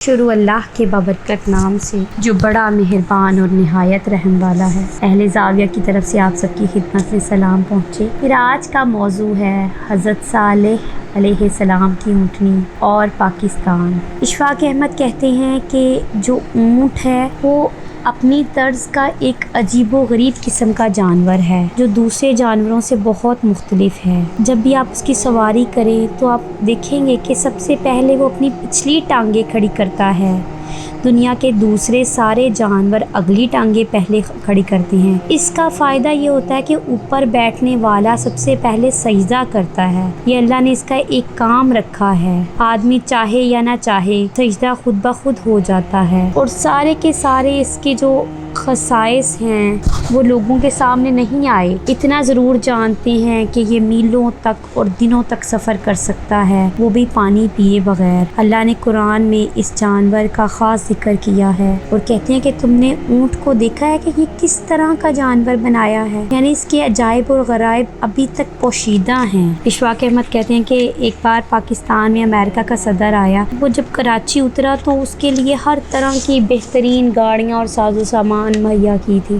شروع اللہ کے بابرکت نام سے جو بڑا مہربان اور نہایت رحم والا ہے۔ اہل زاویہ کی طرف سے آپ سب کی خدمت میں سلام پہنچے۔ میرا آج کا موضوع ہے حضرت صالح علیہ السلام کی اونٹنی اور پاکستان۔ اشفاق احمد کہتے ہیں کہ جو اونٹ ہے وہ اپنی طرز کا ایک عجیب و غریب قسم کا جانور ہے جو دوسرے جانوروں سے بہت مختلف ہے۔ جب بھی آپ اس کی سواری کریں تو آپ دیکھیں گے کہ سب سے پہلے وہ اپنی پچھلی ٹانگیں کھڑی کرتا ہے۔ دنیا کے دوسرے سارے جانور اگلی ٹانگیں پہلے کھڑی کرتے ہیں۔ اس کا فائدہ یہ ہوتا ہے کہ اوپر بیٹھنے والا سب سے پہلے سجدہ کرتا ہے۔ یہ اللہ نے اس کا ایک کام رکھا ہے، آدمی چاہے یا نہ چاہے سجدہ خود بخود ہو جاتا ہے، اور سارے کے سارے اس کے جو خصائص ہیں وہ لوگوں کے سامنے نہیں آئے۔ اتنا ضرور جانتے ہیں کہ یہ میلوں تک اور دنوں تک سفر کر سکتا ہے، وہ بھی پانی پیے بغیر۔ اللہ نے قرآن میں اس جانور کا خاص ذکر کیا ہے اور کہتے ہیں کہ تم نے اونٹ کو دیکھا ہے کہ یہ کس طرح کا جانور بنایا ہے، یعنی اس کے عجائب اور غرائب ابھی تک پوشیدہ ہیں۔ اشفاق احمد کہتے ہیں کہ ایک بار پاکستان میں امریکہ کا صدر آیا، وہ جب کراچی اترا تو اس کے لیے ہر طرح کی بہترین گاڑیاں اور ساز و سامان مہیا کی تھی،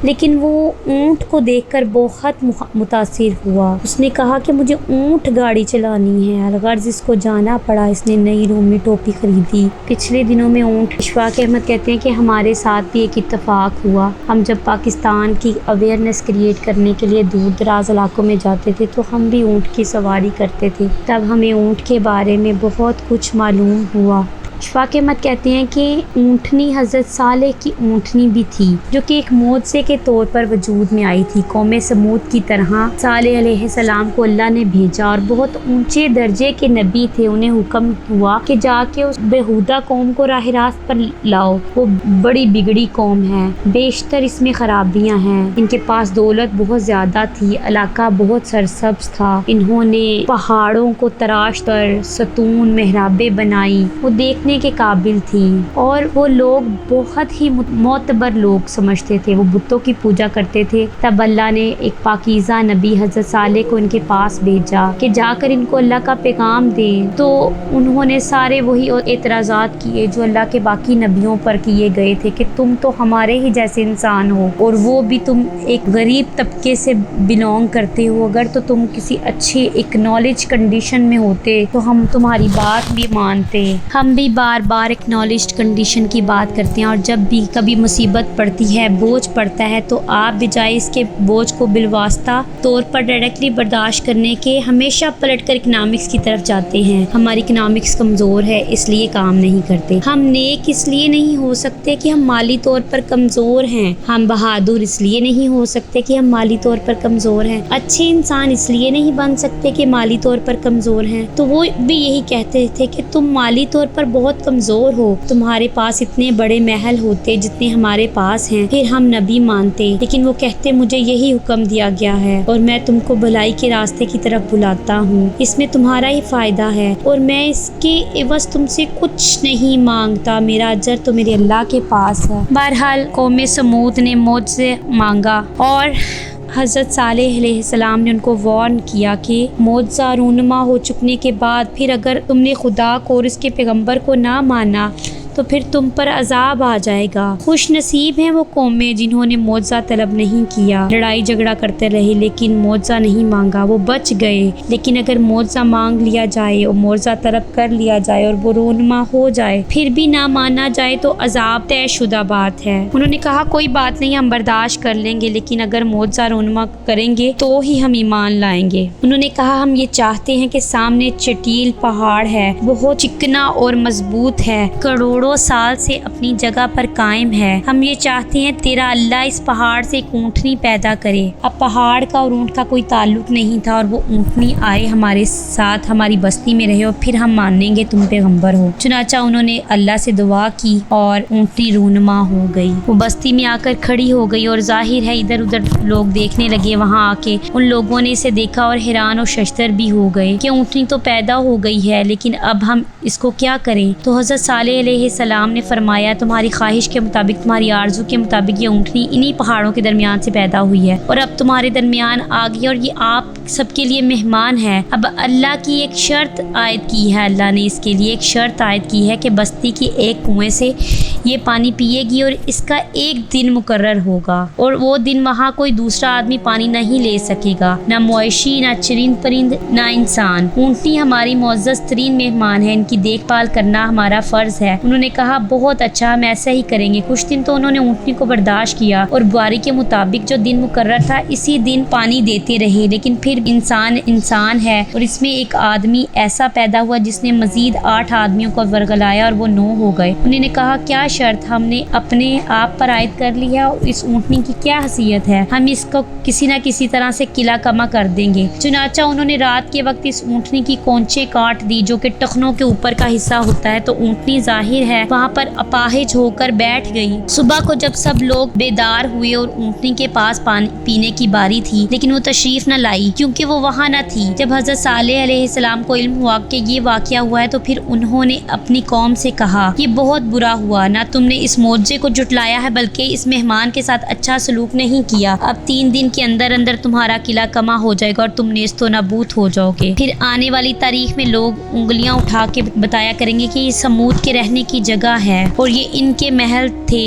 لیکن وہ اونٹ کو دیکھ کر بہت متاثر ہوا۔ اس نے کہا کہ مجھے اونٹ گاڑی چلانی ہے۔ الغرض اس کو جانا پڑا، اس نے نئی رومی ٹوپی خریدی۔ پچھلے دنوں میں اونٹ، اشفاق احمد کہتے ہیں کہ ہمارے ساتھ بھی ایک اتفاق ہوا۔ ہم جب پاکستان کی اویئرنیس کریٹ کرنے کے لیے دور دراز علاقوں میں جاتے تھے تو ہم بھی اونٹ کی سواری کرتے تھے، تب ہمیں اونٹ کے بارے میں بہت کچھ معلوم ہوا۔ اشفاق احمد کہتے ہیں کہ اونٹنی حضرت صالح کی اونٹنی بھی تھی جو کہ ایک معجزے کے طور پر وجود میں آئی تھی۔ قوم سمود کی طرح صالح علیہ السلام کو اللہ نے بھیجا اور بہت اونچے درجے کے نبی تھے۔ انہیں حکم ہوا کہ جا کے اس بےہودہ قوم کو راہ راست پر لاؤ، وہ بڑی بگڑی قوم ہے، بیشتر اس میں خرابیاں ہیں، ان کے پاس دولت بہت زیادہ تھی، علاقہ بہت سرسبز تھا، انہوں نے پہاڑوں کو تراش کر ستون محرابیں بنائی، وہ دیکھنے کے قابل تھی، اور وہ لوگ بہت ہی معتبر لوگ سمجھتے تھے، وہ بتوں کی پوجا کرتے تھے۔ تب اللہ نے ایک پاکیزہ نبی حضرت صالح کو ان کے پاس بھیجا کہ جا کر ان کو اللہ کا پیغام دیں، تو انہوں نے سارے وہی اعتراضات کیے جو اللہ کے باقی نبیوں پر کیے گئے تھے کہ تم تو ہمارے ہی جیسے انسان ہو، اور وہ بھی تم ایک غریب طبقے سے بلونگ کرتے ہو، اگر تو تم کسی اچھی اکنالج کنڈیشن میں ہوتے تو ہم تمہاری بات بھی مانتے۔ ہم بھی بار بار اکنالجڈ کنڈیشن کی بات کرتے ہیں، اور جب بھی کبھی مصیبت پڑتی ہے، بوجھ پڑتا ہے، تو آپ بجائے اس کے بوجھ کو بالواسطہ طور پر ڈائریکٹلی برداشت کرنے کے ہمیشہ پلٹ کر اکنامکس کی طرف جاتے ہیں۔ ہماری اکنامکس کمزور ہے اس لیے کام نہیں کرتے، ہم نیک اس لیے نہیں ہو سکتے کہ ہم مالی طور پر کمزور ہیں، ہم بہادر اس لیے نہیں ہو سکتے کہ ہم مالی طور پر کمزور ہیں، اچھے انسان اس لیے نہیں بن سکتے کہ مالی طور پر کمزور ہیں۔ تو وہ بھی یہی کہتے تھے کہ تم مالی طور پر بہت کمزور ہو، تمہارے پاس اتنے بڑے محل ہوتے جتنے ہمارے پاس ہیں، پھر ہم نبی مانتے، لیکن وہ کہتے مجھے یہی حکم دیا گیا ہے اور میں تم کو بھلائی کے راستے کی طرف بلاتا ہوں، اس میں تمہارا ہی فائدہ ہے، اور میں اس کے عوض تم سے کچھ نہیں مانگتا، میرا اجر تو میرے اللہ کے پاس ہے۔ بہرحال قوم سمود نے معجزے مانگا، اور حضرت صالح علیہ السلام نے ان کو وارن کیا کہ معجزہ رونما ہو چکنے کے بعد پھر اگر تم نے خدا کو اور اس کے پیغمبر کو نہ مانا تو پھر تم پر عذاب آ جائے گا۔ خوش نصیب ہیں وہ قومیں جنہوں نے معجزہ طلب نہیں کیا، لڑائی جھگڑا کرتے رہے لیکن معجزہ نہیں مانگا، وہ بچ گئے۔ لیکن اگر معجزہ مانگ لیا جائے اور معجزہ طلب کر لیا جائے اور وہ رونما ہو جائے، پھر بھی نہ مانا جائے تو عذاب طے شدہ بات ہے۔ انہوں نے کہا کوئی بات نہیں، ہم برداشت کر لیں گے، لیکن اگر معجزہ رونما کریں گے تو ہی ہم ایمان لائیں گے۔ انہوں نے کہا ہم یہ چاہتے ہیں کہ سامنے چٹیل پہاڑ ہے، بہت چکنا اور مضبوط ہے، کروڑوں سال سے اپنی جگہ پر قائم ہے، ہم یہ چاہتے ہیں تیرا اللہ اس پہاڑ سے ایک اونٹنی پیدا کرے۔ اب پہاڑ کا اور اونٹ کا کوئی تعلق نہیں تھا، اور وہ اونٹنی آئے ہمارے ساتھ ہماری بستی میں رہے اور پھر ہم مانیں گے تم پیغمبر ہو۔ چنانچہ انہوں نے اللہ سے دعا کی اور اونٹنی رونما ہو گئی، وہ بستی میں آ کر کھڑی ہو گئی، اور ظاہر ہے ادھر ادھر لوگ دیکھنے لگے۔ وہاں آ کے ان لوگوں نے اسے دیکھا اور حیران اور ششدر بھی ہو گئے کہ اونٹنی تو پیدا ہو گئی ہے، لیکن اب ہم اس کو کیا کریں؟ تو حضرت صالح علیہ السلام نے فرمایا تمہاری خواہش کے مطابق، تمہاری آرزو کے مطابق یہ اونٹنی انہی پہاڑوں کے درمیان سے پیدا ہوئی ہے اور اب تمہارے درمیان آ گئی اور یہ آپ سب کے لیے مہمان ہے۔ اب اللہ کی ایک شرط عائد کی ہے، اللہ نے اس کے لیے ایک شرط عائد کی ہے کہ بستی کی ایک کنویں سے یہ پانی پیے گی اور اس کا ایک دن مقرر ہوگا اور وہ دن وہاں کوئی دوسرا آدمی پانی نہیں لے سکے گا، نہ مویشی، نہ چرند پرند، نہ انسان۔ اونٹنی ہماری معزز ترین مہمان ہے، ان کی دیکھ بھال کرنا ہمارا فرض ہے۔ انہوں نے کہا بہت اچھا، ہم ایسا ہی کریں گے۔ کچھ دن تو انہوں نے اونٹنی کو برداشت کیا اور بواری کے مطابق جو دن مقرر تھا اسی دن پانی دیتے رہے، لیکن پھر انسان ہے اور اس میں ایک آدمی ایسا پیدا ہوا جس نے مزید 8 آدمیوں کو ورگلایا اور وہ 9 ہو گئے۔ انہوں نے کہا کیا شرط ہم نے اپنے آپ پر عائد کر لی ہے اور اس اونٹنی کی کیا حیثیت ہے، ہم اس کو کسی نہ کسی طرح سے قلعہ کما کر دیں گے۔ چنانچہ انہوں نے رات کے وقت اس اونٹنی کی کونچیں کاٹ دی جو کہ ٹخنوں کے اوپر کا حصہ ہوتا ہے، تو اونٹنی ظاہر ہے وہاں پر اپاہج ہو کر بیٹھ گئی۔ صبح کو جب سب لوگ بیدار ہوئے اور اونٹنی کے پاس پانی پینے کی باری تھی لیکن وہ تشریف نہ لائی کیونکہ وہ وہاں نہ تھی۔ جب حضرت صالح علیہ السلام کو علم ہوا کہ یہ واقعہ ہوا ہے تو پھر انہوں نے اپنی قوم سے کہا یہ بہت برا ہوا، نہ تم نے اس معجزے کو جھٹلایا ہے بلکہ اس مہمان کے ساتھ اچھا سلوک نہیں کیا۔ اب 3 دن کے اندر تمہارا قلعہ کما ہو جائے گا اور تم نیست و نابود ہو جاؤ گے۔ پھر آنے والی تاریخ میں لوگ انگلیاں اٹھا کے بتایا کریں گے کہ یہ سمود کے رہنے کی جگہ ہے اور یہ ان کے محل تھے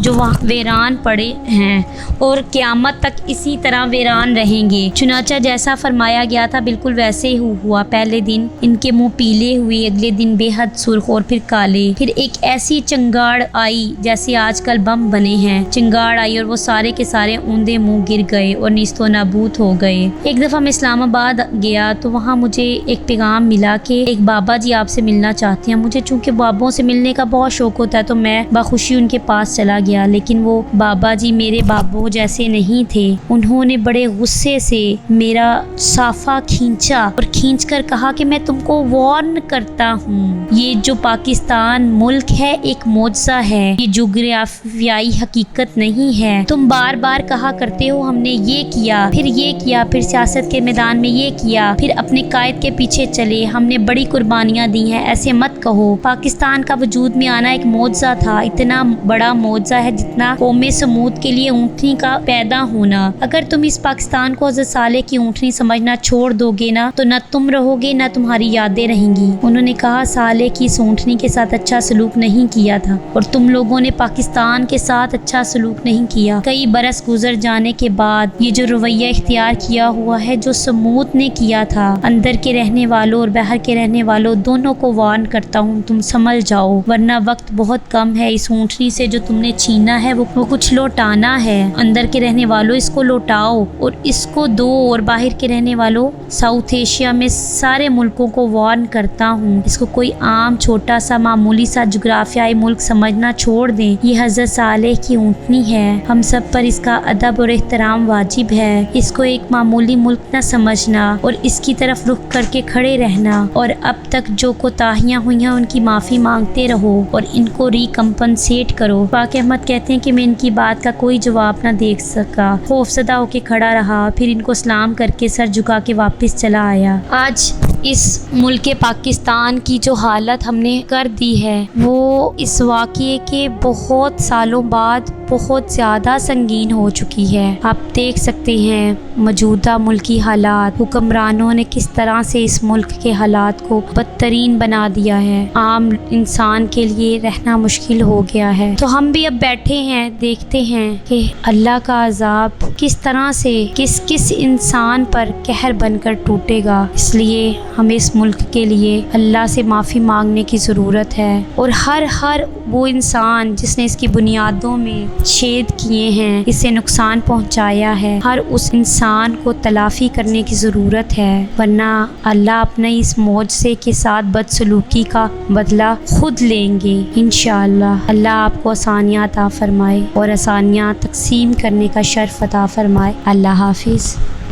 جو وہاں ویران پڑے ہیں اور قیامت تک اسی طرح ویران رہیں گے۔ چنانچہ جیسا فرمایا گیا تھا بالکل ویسے ہی ہوا۔ پہلے دن ان کے منہ پیلے ہوئے، اگلے دن بے حد سرخ اور پھر کالے۔ پھر ایک ایسی چنگاڑ آئی جیسے آج کل بم بنے ہیں، چنگاڑ آئی اور وہ سارے کے سارے اوندے منہ گر گئے اور نیست و نابود ہو گئے۔ ایک دفعہ میں اسلام آباد گیا تو وہاں مجھے ایک پیغام ملا کہ ایک بابا جی آپ سے ملنا چاہتے ہیں۔ مجھے چونکہ بابوں سے ملنے کا بہت شوق ہوتا ہے تو میں بخوشی ان کے پاس چلا گیا، لیکن وہ بابا جی میرے بابوں جیسے نہیں تھے۔ انہوں نے بڑے غصے سے میرا صافہ کھینچا اور کھینچ کر کہا کہ میں تم کو وارن کرتا ہوں، یہ جو پاکستان ملک ہے ایک معجزہ ہے، یہ جغرافیائی حقیقت نہیں ہے۔ تم بار بار کہا کرتے ہو ہم نے یہ کیا، پھر یہ کیا، پھر سیاست کے میدان میں یہ کیا، پھر اپنے قائد کے پیچھے چلے، ہم نے بڑی قربانیاں دی ہیں، ایسے مت کہو۔ پاکستان کا وجود میں آنا ایک معجزہ تھا، اتنا بڑا معجزہ ہے جتنا قوم سمود کے لیے اونٹنی کا پیدا ہونا۔ اگر تم اس پاکستان کو حضرت صالح کی اونٹنی سمجھنا چھوڑ دو گے نا تو نہ تم رہو گے نہ تمہاری یادیں رہیں گی۔ انہوں نے کہا صالح کی اس اونٹنی کے ساتھ اچھا سلوک نہیں کیا تھا اور تم لوگوں نے پاکستان کے ساتھ اچھا سلوک نہیں کیا۔ کئی برس گزر جانے کے بعد یہ جو رویہ اختیار کیا ہوا ہے جو سمود نے کیا تھا، اندر کے رہنے والوں اور باہر کے رہنے والوں دونوں کو وارن کرتا ہوں تم سنبھل جاؤ ورنہ وقت بہت کم ہے۔ اس اونٹنی سے جو تم نے چھینا ہے وہ کچھ لوٹانا ہے۔ اندر کے رہنے والوں اس کو لوٹاؤ اور اس کو دو، اور باہر کے رہنے والوں ساؤتھ ایشیا میں سارے ملکوں کو وارن کرتا ہوں اس کو کوئی عام چھوٹا سا معمولی سا جغرافیائی ملک سمجھنا چھوڑ دیں۔ یہ حضرت صالح کی اونٹنی ہے، ہم سب پر اس کا ادب اور احترام واجب ہے۔ اس کو ایک معمولی ملک نہ سمجھنا اور اس کی طرف رخ کر کے کھڑے رہنا، اور اب تک جو کوتاہیاں ہوئی ہیں ان کی معافی مانگتے رہو اور ان کو ریکمپنسیٹ کرو۔ پاک احمد کہتے ہیں کہ میں ان کی بات کا کوئی جواب نہ دے سکا، خوف زدہ ہو کے کھڑا رہا، پھر ان کو سلام کر کے سر جھکا کے واپس چلا آیا۔ آج اس ملک پاکستان کی جو حالت ہم نے کر دی ہے وہ اس واقعے کے بہت سالوں بعد بہت زیادہ سنگین ہو چکی ہے۔ آپ دیکھ سکتے ہیں موجودہ ملکی حالات، حکمرانوں نے کس طرح سے اس ملک کے حالات کو بدترین بنا دیا ہے، عام انسان کے لیے رہنا مشکل ہو گیا ہے۔ تو ہم بھی اب بیٹھے ہیں دیکھتے ہیں کہ اللہ کا عذاب کس طرح سے کس انسان پر قہر بن کر ٹوٹے گا۔ اس لیے ہمیں اس ملک کے لیے اللہ سے معافی مانگنے کی ضرورت ہے، اور ہر وہ انسان جس نے اس کی بنیادوں میں چھید کیے ہیں، اسے نقصان پہنچایا ہے، ہر اس انسان کو تلافی کرنے کی ضرورت ہے، ورنہ اللہ اپنے اس معجزے کے ساتھ بدسلوکی کا بدلہ خود لیں گے انشاءاللہ۔ اللہ آپ کو آسانیاں عطا فرمائے اور آسانیاں تقسیم کرنے کا شرف عطا فرمائے۔ اللہ حافظ۔